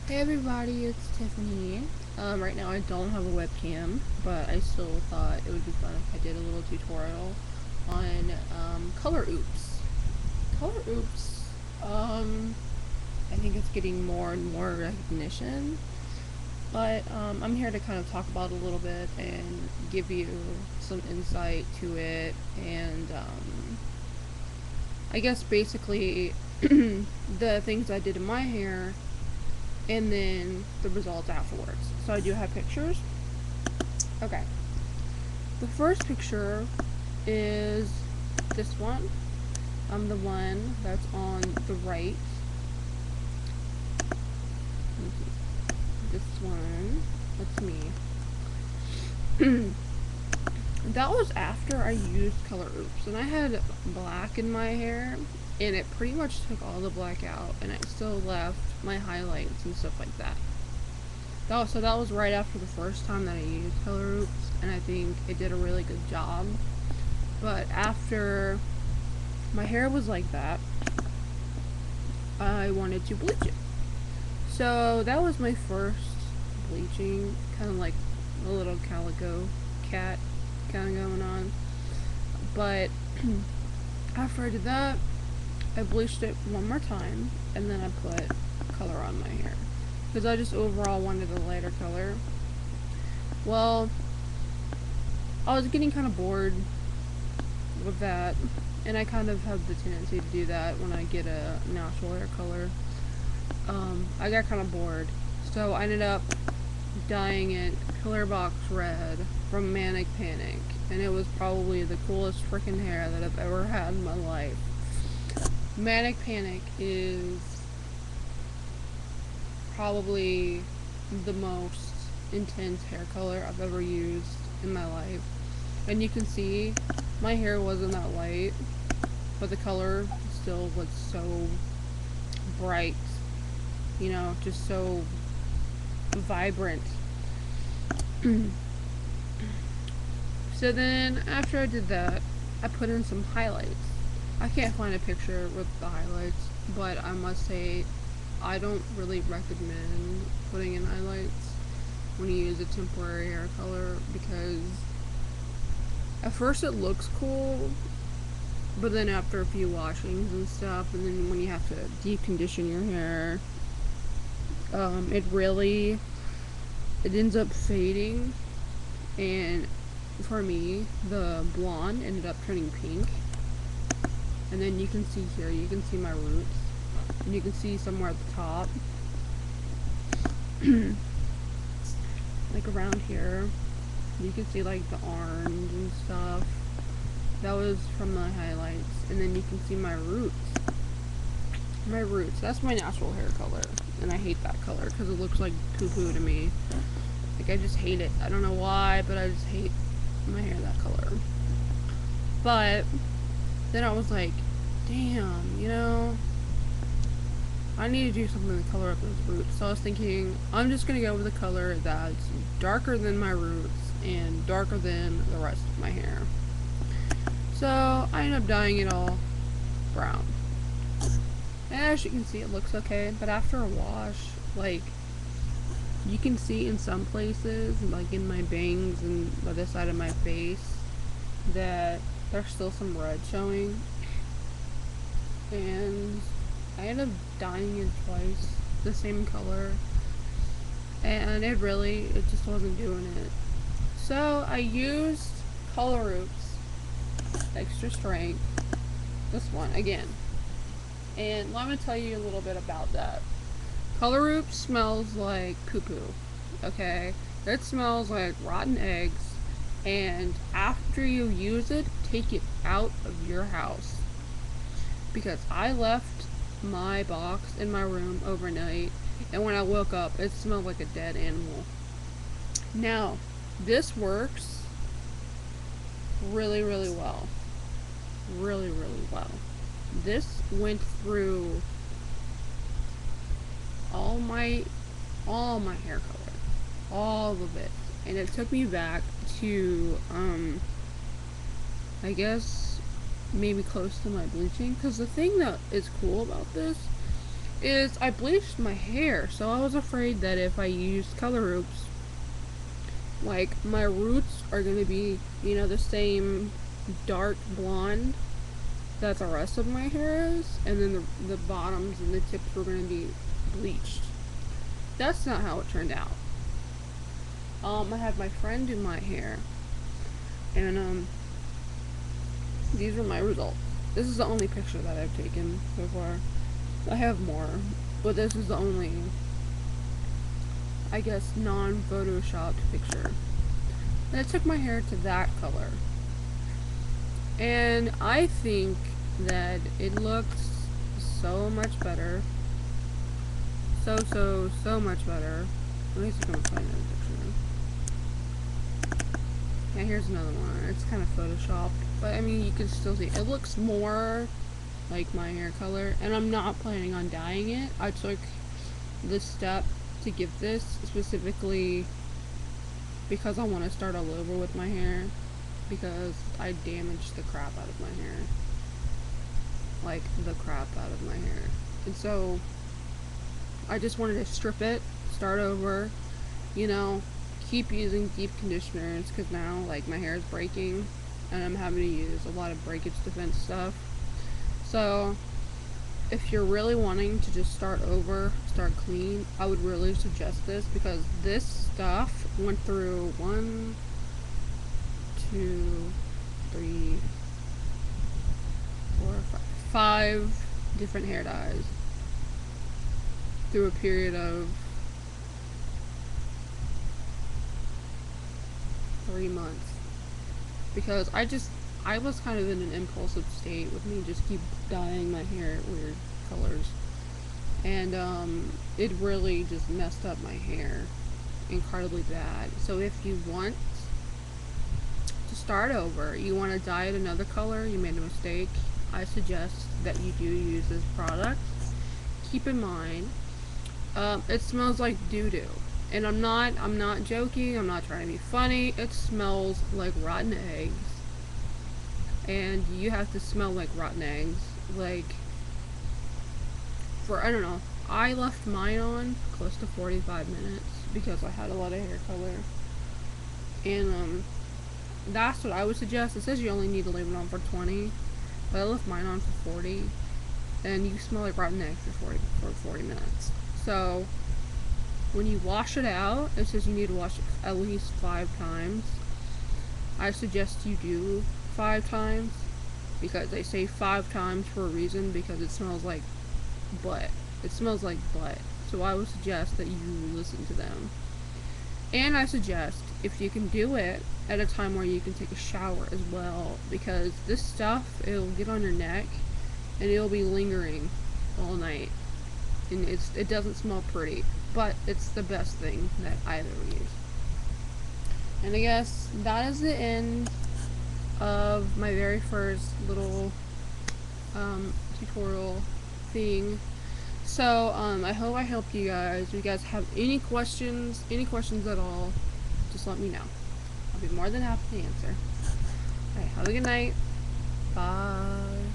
Hey everybody, it's Tiffany. Right now I don't have a webcam, but I still thought it would be fun if I did a little tutorial on Color Oops. Color Oops, I think it's getting more and more recognition, but I'm here to kind of talk about it a little bit and give you some insight to it, and I guess basically the things I did in my hair and then the results afterwards. So I do have pictures. Okay. The first picture is this one. I'm the one that's on the right. This one. That's me. That was after I used Color Oops. And I had black in my hair. And it pretty much took all the black out. And it still left my highlights and stuff like that. So that was right after the first time that I used Color Oops, and I think it did a really good job. But after my hair was like that, I wanted to bleach it. So that was my first bleaching, kind of like a little calico cat kind of going on. But after I did that, I bleached it one more time, and then I put color on my hair. Because I just overall wanted a lighter color. Well, I was getting kind of bored with that, and I kind of have the tendency to do that when I get a natural hair color. I got kind of bored, so I ended up dyeing it Pillar Box Red from Manic Panic, and it was probably the coolest freaking hair that I've ever had in my life. Manic Panic is probably the most intense hair color I've ever used in my life. And you can see my hair wasn't that light, but the color still was so bright, just so vibrant. So then after I did that, I put in some highlights. I can't find a picture with the highlights, but I must say I don't really recommend putting in highlights when you use a temporary hair color, because at first it looks cool, but then after a few washings and stuff, and then when you have to deep condition your hair, it ends up fading. And for me, the blonde ended up turning pink. And then you can see here, you can see my roots, and you can see somewhere at the top, like around here, you can see like the orange and stuff. That was from the highlights. And then you can see my roots. That's my natural hair color, and I hate that color because it looks like poo-poo to me. Like, I just hate it. I don't know why, but I just hate my hair that color. But then I was like, damn, I need to do something to color up those roots. So I was thinking, I'm just gonna go with a color that's darker than my roots and darker than the rest of my hair. So I ended up dyeing it all brown. And as you can see, it looks okay, but after a wash, like, you can see in some places, like in my bangs and the other side of my face, that there's still some red showing. And I ended up dyeing it twice, the same color, and it just wasn't doing it. So I used Color Oops Extra Strength, this one again. And let me tell you a little bit about that. Color Oops smells like poo-poo, okay? It smells like rotten eggs, and after you use it, take it out of your house. Because I left my box in my room overnight, and when I woke up, it smelled like a dead animal. Now, this works really, really well. Really, really well. This went through all my hair color, all of it, and it took me back to I guess maybe close to my bleaching. Because the thing that is cool about this is I bleached my hair, so I was afraid that if I used color roots, like my roots are gonna be, you know, the same dark blonde that the rest of my hair is, and then the bottoms and the tips were gonna be bleached. That's not how it turned out. I had my friend do my hair, and these are my results. This is the only picture that I've taken so far. I have more, but this is the only, I guess, non-photoshopped picture. And I took my hair to that color. And I think that it looks so much better. So much better. Let me see if I can find another picture. Yeah, here's another one. It's kind of photoshopped. But, I mean, you can still see. It looks more like my hair color. And I'm not planning on dyeing it. I took the step to give this specifically because I want to start all over with my hair. Because I damaged the crap out of my hair. Like, the crap out of my hair. And so, I just wanted to strip it, start over, you know, keep using deep conditioners, because now, like, my hair is breaking, and I'm having to use a lot of breakage defense stuff. So, if you're really wanting to just start over, start clean, I would really suggest this, because this stuff went through 1, 2, 3, 4, 5 different hair dyes through a period of 3 months, because I was kind of in an impulsive state with me just keep dyeing my hair weird colors, and it really just messed up my hair incredibly bad. So if you want to start over, you want to dye it another color, you made a mistake, I suggest that you do use this product. Keep in mind, it smells like doo-doo. And I'm not joking, I'm not trying to be funny. It smells like rotten eggs. And you have to smell like rotten eggs. Like, for, I don't know, I left mine on close to 45 minutes because I had a lot of hair color. And, that's what I would suggest. It says you only need to leave it on for 20, but I left mine on for 40. And you smell like rotten eggs for 40 minutes. So, when you wash it out, it says you need to wash it at least 5 times. I suggest you do 5 times, because they say 5 times for a reason, because it smells like butt. It smells like butt. So I would suggest that you listen to them. And I suggest, if you can do it at a time where you can take a shower as well, because this stuff, it'll get on your neck, and it'll be lingering all night. And it doesn't smell pretty, but it's the best thing that I've ever used. And I guess that is the end of my very first little tutorial thing. So I hope I helped you guys. If you guys have any questions at all, just let me know. I'll be more than happy to answer. Alright, have a good night. Bye.